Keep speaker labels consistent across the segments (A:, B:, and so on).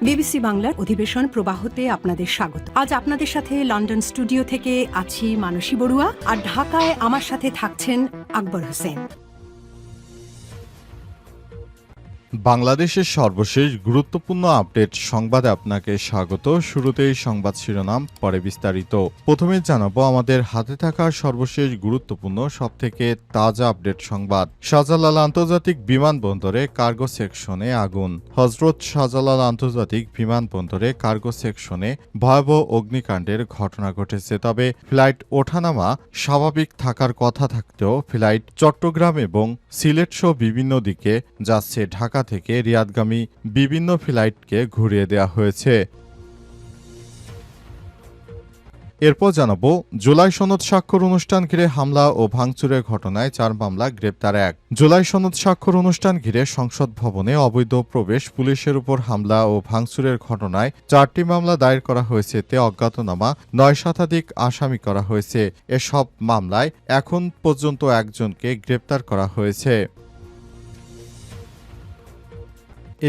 A: BBC বাংলার অধিবেশন প্রবাহতে আপনাদের স্বাগত। আজ আপনাদের সাথে লন্ডন স্টুডিও থেকে আছি মানসী বড়ুয়া, আর ঢাকায় আমার সাথে থাকছেন আকবর হোসেন।
B: বাংলাদেশের সর্বশেষ গুরুত্বপূর্ণ আপডেট সংবাদে আপনাকে স্বাগত। শুরুতেই সংবাদ শিরোনাম, পরে বিস্তারিত। প্রথমে জানাবো আমাদের হাতে থাকা সর্বশেষ গুরুত্বপূর্ণ সবথেকে তাজা আপডেট সংবাদ। শাহজালাল আন্তর্জাতিক বিমানবন্দরে কার্গো সেকশনে আগুন। হযরত শাহজালাল আন্তর্জাতিক বিমানবন্দরে কার্গো সেকশনে ভয়াবহ অগ্নিকাণ্ডের ঘটনা ঘটেছে। তবে ফ্লাইট ওঠানামা স্বাভাবিক থাকার কথা থাকলেও ফ্লাইট চট্টগ্রাম এবং সিলেট সহ বিভিন্ন দিকে যাচ্ছে। ঢাকা থেকে রিয়াদগামী বিভিন্ন ফ্লাইটকে ঘুরিয়ে দেওয়া হয়েছে। এরপর জানাবো জুলাই সনদ স্বাক্ষর অনুষ্ঠান ঘিরে হামলা ও ভাঙচুরের ঘটনায় 4 মামলা, গ্রেপ্তার 1। জুলাই সনদ স্বাক্ষর অনুষ্ঠান ঘিরে সংসদ ভবনে অবৈধ প্রবেশ, পুলিশের উপর হামলা ও ভাঙচুরের ঘটনায় 4টি মামলা দায়ের করা হয়েছে। এতে অজ্ঞাতনামা 9 শতাধিক আসামি করা হয়েছে। এসব মামলায় এখন পর্যন্ত একজনকে গ্রেপ্তার করা হয়েছে।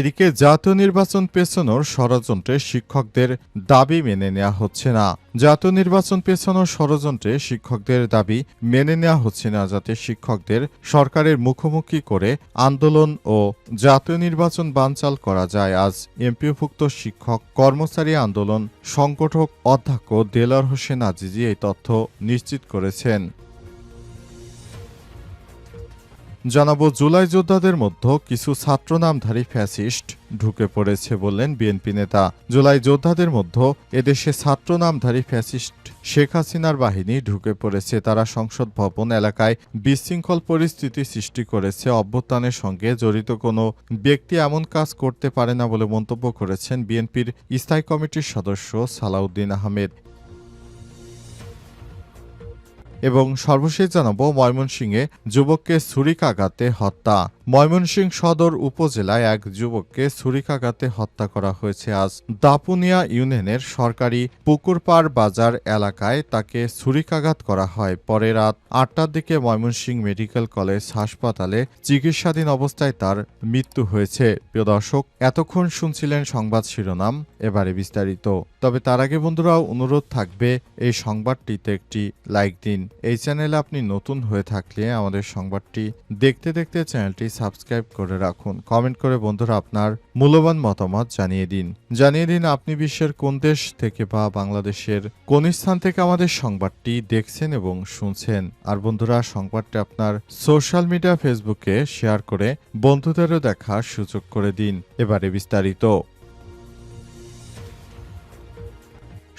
B: এদিকে জাতীয় নির্বাচন পেছানোর ষড়যন্ত্রে শিক্ষকদের দাবি মেনে নেওয়া হচ্ছে না। জাতীয় নির্বাচন পেছানোর ষড়যন্ত্রে শিক্ষকদের দাবি মেনে নেওয়া হচ্ছে না, যাতে শিক্ষকদের সরকারের মুখোমুখি করে আন্দোলন ও জাতীয় নির্বাচন বানচাল করা যায়। আজ এমপিওভুক্ত শিক্ষক কর্মচারী আন্দোলন সংগঠক অধ্যক্ষ দেলোয়ার হোসেন আজিজি এই তথ্য নিশ্চিত করেছেন। জানাবো জুলাই যোদ্ধাদের মধ্যে কিছু ছাত্র নামধারী ফ্যাসিস্ট ঢুকে পড়েছে বললেন বিএনপি নেতা। জুলাই যোদ্ধাদের মধ্যে এদেশে ছাত্র নামধারী ফ্যাসিস্ট শেখ হাসিনার বাহিনী ঢুকে পড়েছে। তারা সংসদ ভবন এলাকায় বিশৃঙ্খল পরিস্থিতি সৃষ্টি করেছে। অভ্যুত্থানের সঙ্গে জড়িত কোনো ব্যক্তি এমন কাজ করতে পারে না বলে মন্তব্য করেছেন বিএনপির স্থায়ী কমিটির সদস্য সালাউদ্দিন আহমেদ। এবং সর্বশেষ জানাবো ময়মনসিংহে যুবককে ছুরিকাঘাতে হত্যা। ময়মনসিংহ সদর উপজেলায় এক যুবককে ছুরিকাঘাতে হত্যা করা হয়েছে। আজ দাপুনিয়া ইউনিয়নের সরকারি পুকুরপাড় বাজার এলাকায় তাকে ছুরিকাঘাত করা হয়। পরে রাত 8টার দিকে ময়মনসিংহ মেডিকেল কলেজ হাসপাতালে চিকিৎসাধীন অবস্থায় তার মৃত্যু হয়েছে। প্রিয় দর্শক, এতক্ষণ শুনছিলেন সংবাদ শিরোনাম, এবারে বিস্তারিত। তবে তার আগে বন্ধুরাও অনুরোধ থাকবে এই সংবাদটিতে একটি লাইক দিন। এই চ্যানেলে আপনি নতুন হয়ে থাকলে আমাদের সংবাদটি দেখতে দেখতে চ্যানেলটি সাবস্ক্রাইব করে রাখুন। কমেন্ট করে বন্ধুরা আপনার মূল্যবান মতামত জানিয়ে দিন আপনি বিশ্বের কোন দেশ থেকে বা বাংলাদেশের কোন স্থান থেকে আমাদের সংবাদটি দেখছেন এবং শুনছেন। আর বন্ধুরা সংবাদটি আপনার সোশ্যাল মিডিয়া ফেসবুকে শেয়ার করে বন্ধুদেরও দেখার সুযোগ করে দিন। এবারে বিস্তারিত।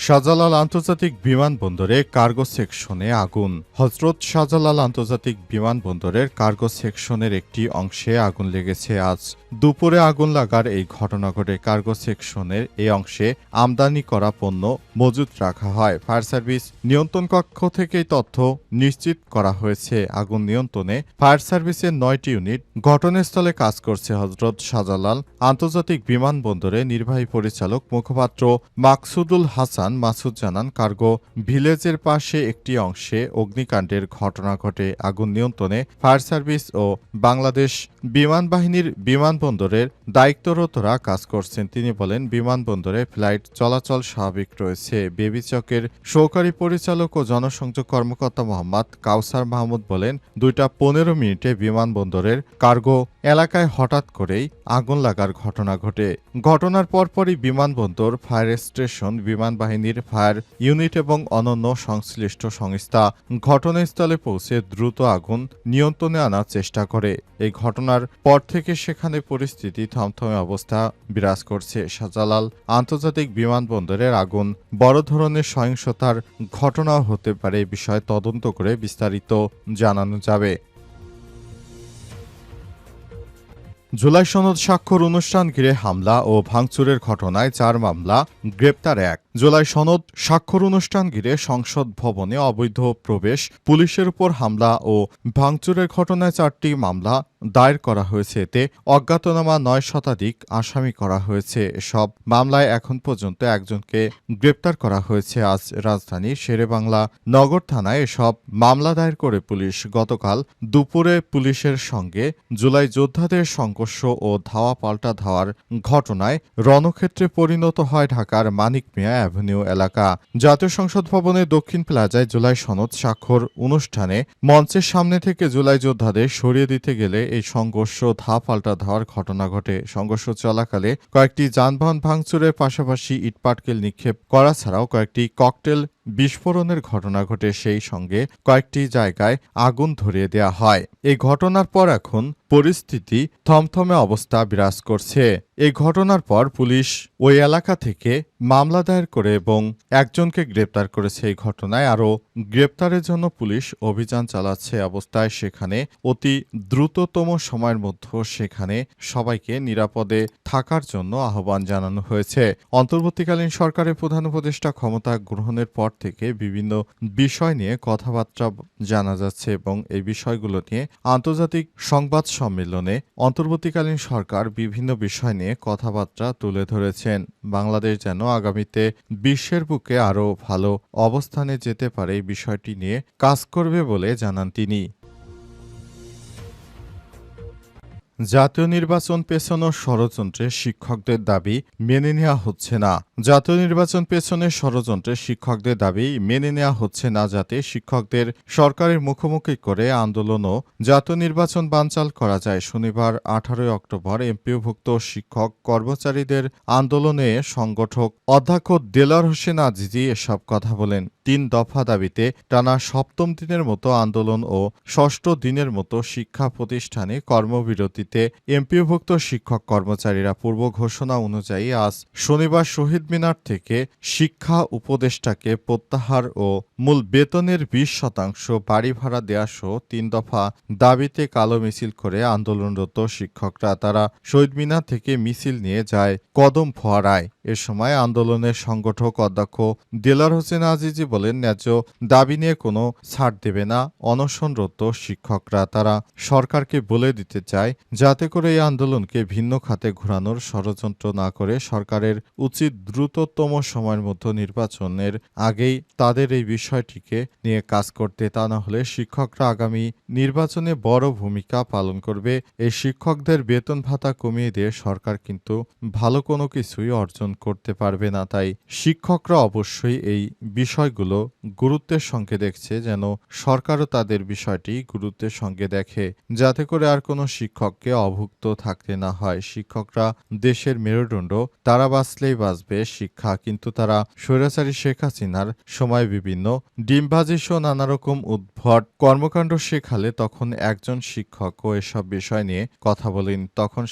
B: শাহজালাল আন্তর্জাতিক বিমানবন্দরে কার্গো সেকশনে আগুন। হযরত শাহজালাল আন্তর্জাতিক বিমানবন্দরের কার্গো সেকশনের একটি অংশে আগুন লেগেছে। আজ দুপুরে আগুন লাগার এই ঘটনা ঘটে। কার্গো সেকশনের এই অংশে আমদানি করা পণ্য মজুত রাখা হয়। ফায়ার সার্ভিস নিয়ন্ত্রণ কক্ষ থেকে এই তথ্য নিশ্চিত করা হয়েছে। আগুন নিয়ন্ত্রণে ফায়ার সার্ভিসের 9টি ইউনিট ঘটনাস্থলে কাজ করছে। হযরত শাহজালাল আন্তর্জাতিক বিমানবন্দরে নির্বাহী পরিচালক মুখপাত্র মাকসুদুল হাসান মাসুদ জানান, কার্গো ভিলেজের পাশে একটি অংশে অগ্নিকাণ্ডের ঘটনা ঘটে। আগুন নিয়ন্ত্রণে ফায়ার সার্ভিস ও বাংলাদেশ বিমান বাহিনীর বিমানবন্দরের দায়িত্বরতরা কাজ করছেন। তিনি বলেন, বিমানবন্দরে ফ্লাইট চলাচল স্বাভাবিক রয়েছে। বেবিচকের সহকারী পরিচালক ও জনসংযোগ কর্মকর্তা মোহাম্মদ কাউসার মাহমুদ বলেন, 2টা 15 মিনিটে বিমানবন্দরের কার্গো এলাকায় হঠাৎ করেই আগুন লাগার ঘটনা ঘটে। ঘটনার পরপরই বিমানবন্দর, ফায়ার স্টেশন, বিমান বাহিনীর ফায়ার ইউনিট এবং অন্যান্য সংশ্লিষ্ট সংস্থা ঘটনাস্থলে পৌঁছে দ্রুত আগুন নিয়ন্ত্রণে আনার চেষ্টা করে। এই ঘটনার পর থেকে সেখানে পরিস্থিতি থমথমে অবস্থা বিরাজ করছে। শাহজালাল আন্তর্জাতিক বিমানবন্দরের আগুন বড় ধরনের সহিংসতার ঘটনাও হতে পারে। এই বিষয়ে তদন্ত করে বিস্তারিত জানানো যাবে। জুলাই সনদ স্বাক্ষর অনুষ্ঠান ঘিরে হামলা ও ভাঙচুরের ঘটনায় 4 মামলা, গ্রেপ্তার 1। জুলাই সনদ স্বাক্ষর অনুষ্ঠান ঘিরে সংসদ ভবনে অবৈধ প্রবেশ, পুলিশের উপর হামলা ও ভাঙচুরের ঘটনায় 4টি মামলা দায়ের করা হয়েছে। এতে অজ্ঞাতনামা ৯ শতাধিক আসামি করা হয়েছে। এসব মামলায় এখন পর্যন্ত একজনকে গ্রেপ্তার করা হয়েছে। আজ রাজধানীর শেরেবাংলা নগর থানায় এসব মামলা দায়ের করে পুলিশ গতকাল দুপুরে পুলিশের সঙ্গে জুলাই যোদ্ধাদের সংঘর্ষ ও ধাওয়া পাল্টা ধাওয়ার ঘটনায় রণক্ষেত্রে পরিণত হয় ঢাকার মানিক মিয়া অ্যাভিনিউ এলাকা। জাতীয় সংসদ ভবনের দক্ষিণ প্লাজায় জুলাই সনদ স্বাক্ষর অনুষ্ঠানে মঞ্চের সামনে থেকে জুলাই যোদ্ধাদের সরিয়ে দিতে গেলে এই সংঘর্ষ ধাওয়া পাল্টা ধাওয়ার ঘটনা ঘটে। সংঘর্ষ চলাকালে কয়েকটি যানবাহন ভাঙচুরের পাশাপাশি ইটপাটকেল নিক্ষেপ করা ছাড়াও কয়েকটি ককটেল বিস্ফোরণের ঘটনা ঘটে। সেই সঙ্গে কয়েকটি জায়গায় আগুন ধরিয়ে দেওয়া হয়। এই ঘটনার পর এখন পরিস্থিতি থমথমে অবস্থা বিরাজ করছে। এই ঘটনার পর পুলিশ ওই এলাকা থেকে মামলা দায়ের করে এবং একজনকে গ্রেপ্তার করেছে। এই ঘটনায় আরও গ্রেপ্তারের জন্য পুলিশ অভিযান চালাচ্ছে। অবস্থায় সেখানে অতি দ্রুততম সময়ের মধ্যে সেখানে সবাইকে নিরাপদে থাকার জন্য আহ্বান জানানো হয়েছে। অন্তর্বর্তীকালীন সরকারের প্রধান উপদেষ্টা ক্ষমতা গ্রহণের পর থেকে বিভিন্ন বিষয় নিয়ে কথাবার্তা জানা যাচ্ছে এবং এই বিষয়গুলো নিয়ে আন্তর্জাতিক সংবাদ সম্মেলনে অন্তর্বর্তীকালীন সরকার বিভিন্ন বিষয় নিয়ে কথাবার্তা তুলে ধরেছেন। বাংলাদেশ যেন আগামীতে বিশ্বের বুকে আরও ভালো অবস্থানে যেতে পারে এই বিষয়টি নিয়ে কাজ করবে বলে জানান তিনি। জাতীয় নির্বাচন পেছানোর ষড়যন্ত্রে শিক্ষকদের দাবি মেনে নেওয়া হচ্ছে না। জাতীয় নির্বাচন পেছনের ষড়যন্ত্রে শিক্ষকদের দাবি মেনে নেওয়া হচ্ছে না, যাতে শিক্ষকদের সরকারের মুখোমুখি করে আন্দোলন ও জাতীয় নির্বাচন বানচাল করা যায়। শনিবার 18 অক্টোবর এমপিওভুক্ত শিক্ষক কর্মচারীদের আন্দোলনে সংগঠক অধ্যক্ষ দেলোয়ার হোসেন আজিজি এসব কথা বলেন। 3 দফা দাবিতে টানা 7ম দিনের মতো আন্দোলন ও 6ষ্ঠ দিনের মতো শিক্ষা প্রতিষ্ঠানে কর্মবিরতি এমপিওভুক্ত শিক্ষক কর্মচারীরা পূর্ব ঘোষণা অনুযায়ী আজ শনিবার শহীদ মিনার থেকে শিক্ষা উপদেষ্টাকে প্রত্যাহার ও মূল বেতনের 20% বাড়ি ভাড়া দেয়া সহ 3 দফা দাবিতে কালো মিছিল করে আন্দোলনরত শিক্ষকরা তারা শহীদ মিনার থেকে মিছিল নিয়ে যায় কদম ফোয়ারায়। এ সময় আন্দোলনের সংগঠক অধ্যক্ষ দেলোয়ার হোসেন আজিজি বলেন, ন্যায্য দাবি নিয়ে কোনো ছাড় দেবে না অনশনরত শিক্ষকরা। তারা সরকারকে বলে দিতে চায় যাতে করে এই আন্দোলনকে ভিন্ন খাতে ঘোরানোর ষড়যন্ত্র না করে সরকারের উচিত দ্রুততম সময়ের মধ্যে নির্বাচনের আগেই তাদের এই বিষয়টিকে নিয়ে কাজ করতে। তা না হলে শিক্ষকরা আগামী নির্বাচনে বড় ভূমিকা পালন করবে। এই শিক্ষকদের বেতন ভাতা কমিয়ে দিয়ে সরকার কিন্তু ভালো কোনো কিছুই অর্জন করতে পারবে না। তাই শিক্ষকরা অবশ্যই এই বিষয়গুলো গুরুত্বের সঙ্গে দেখছে, যেন সরকারও তাদের বিষয়টি গুরুত্বের সঙ্গে দেখে, যাতে করে আর কোনো শিক্ষককে অভুক্ত থাকতে না হয়। শিক্ষকরা দেশের মেরুদণ্ড, তারা বাঁচলেই বাঁচবে শিক্ষা। কিন্তু তারা স্বৈরাচারী শেখ হাসিনার সময় বিভিন্ন ডিমবাজি সহ নানারকম উদ্ভট কর্মকাণ্ড শেখালে তখন একজন শিক্ষকও এসব বিষয় নিয়ে কথা বলেন। তখন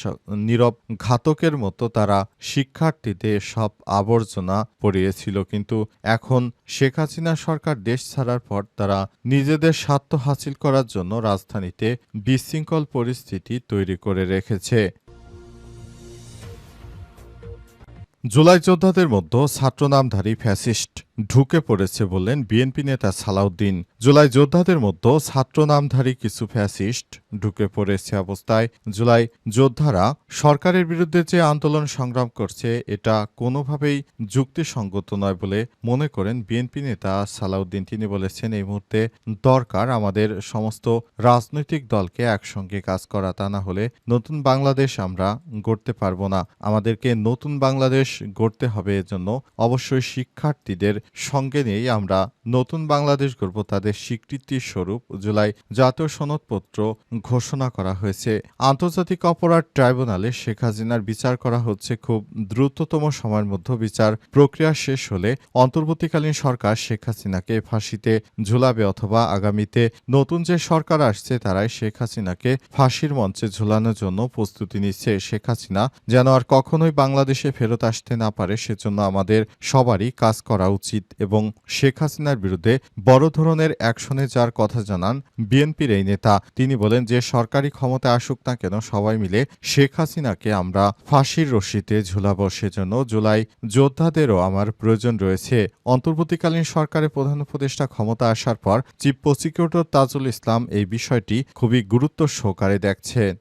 B: নীরব ঘাতকের মতো তারা শিক্ষার্থীদের সব আবর্জনা পড়িয়েছিল। কিন্তু এখন শেখ হাসিনা সরকার দেশ ছাড়ার পর তারা নিজেদের স্বার্থ হাসিল করার জন্য রাজধানীতে বিশৃঙ্খল পরিস্থিতি তৈরি করে রেখেছে। জুলাই যোদ্ধাদের মধ্যে ছাত্রনামধারী ফ্যাসিস্ট ঢুকে পড়েছে বললেন বিএনপি নেতা সালাউদ্দিন। জুলাই যোদ্ধাদের মধ্যে ছাত্রনামধারী কিছু ফ্যাসিস্ট ঢুকে পড়েছে। অবস্থায় জুলাই যোদ্ধারা সরকারের বিরুদ্ধে যে আন্দোলন সংগ্রাম করছে এটা কোনোভাবেই যুক্তিসঙ্গত নয় বলে মনে করেন বিএনপি নেতা সালাউদ্দিন। তিনি বলেছেন, এই মুহূর্তে দরকার আমাদের সমস্ত রাজনৈতিক দলকে একসঙ্গে কাজ করা। তা না হলে নতুন বাংলাদেশ আমরা গড়তে পারবো না। আমাদেরকে নতুন বাংলাদেশ গড়তে হবে। এজন্য অবশ্যই শিক্ষার্থীদের সঙ্গে নিয়েই আমরা নতুন বাংলাদেশ গড়ব। তাদের স্বীকৃতির স্বরূপ জুলাই জাতীয় সনদপত্র ঘোষণা করা হয়েছে। আন্তর্জাতিক অপরাধ ট্রাইব্যুনালে শেখ হাসিনার বিচার করা হচ্ছে। খুব দ্রুততম সময়ের মধ্যে বিচার প্রক্রিয়া শেষ হলে অন্তর্বর্তীকালীন সরকার শেখ হাসিনাকে ফাঁসিতে ঝুলাবে, অথবা আগামীতে নতুন যে সরকার আসছে তারাই শেখ হাসিনাকে ফাঁসির মঞ্চে ঝুলানোর জন্য প্রস্তুতি নিচ্ছে। শেখ হাসিনা যেন আর কখনোই বাংলাদেশে ফেরত আসতে না পারে, সেজন্য আমাদের সবারই কাজ করা উচিত। উচিত এবং শেখ হাসিনার বিরুদ্ধে বড় ধরনের অ্যাকশনে যাওয়ার কথা জানান বিএনপির এই নেতা। তিনি বলেন যে সরকারি ক্ষমতায় আসুক না কেন সবাই মিলে শেখ হাসিনাকে আমরা ফাঁসির রশিতে ঝুলাবো। সেজন্য জুলাই যোদ্ধাদেরও আমার প্রয়োজন রয়েছে। অন্তর্বর্তীকালীন সরকারের প্রধান উপদেষ্টা ক্ষমতা আসার পর চিফ প্রসিকিউটর তাজুল ইসলাম এই বিষয়টি খুবই গুরুত্ব সহকারে দেখছেন।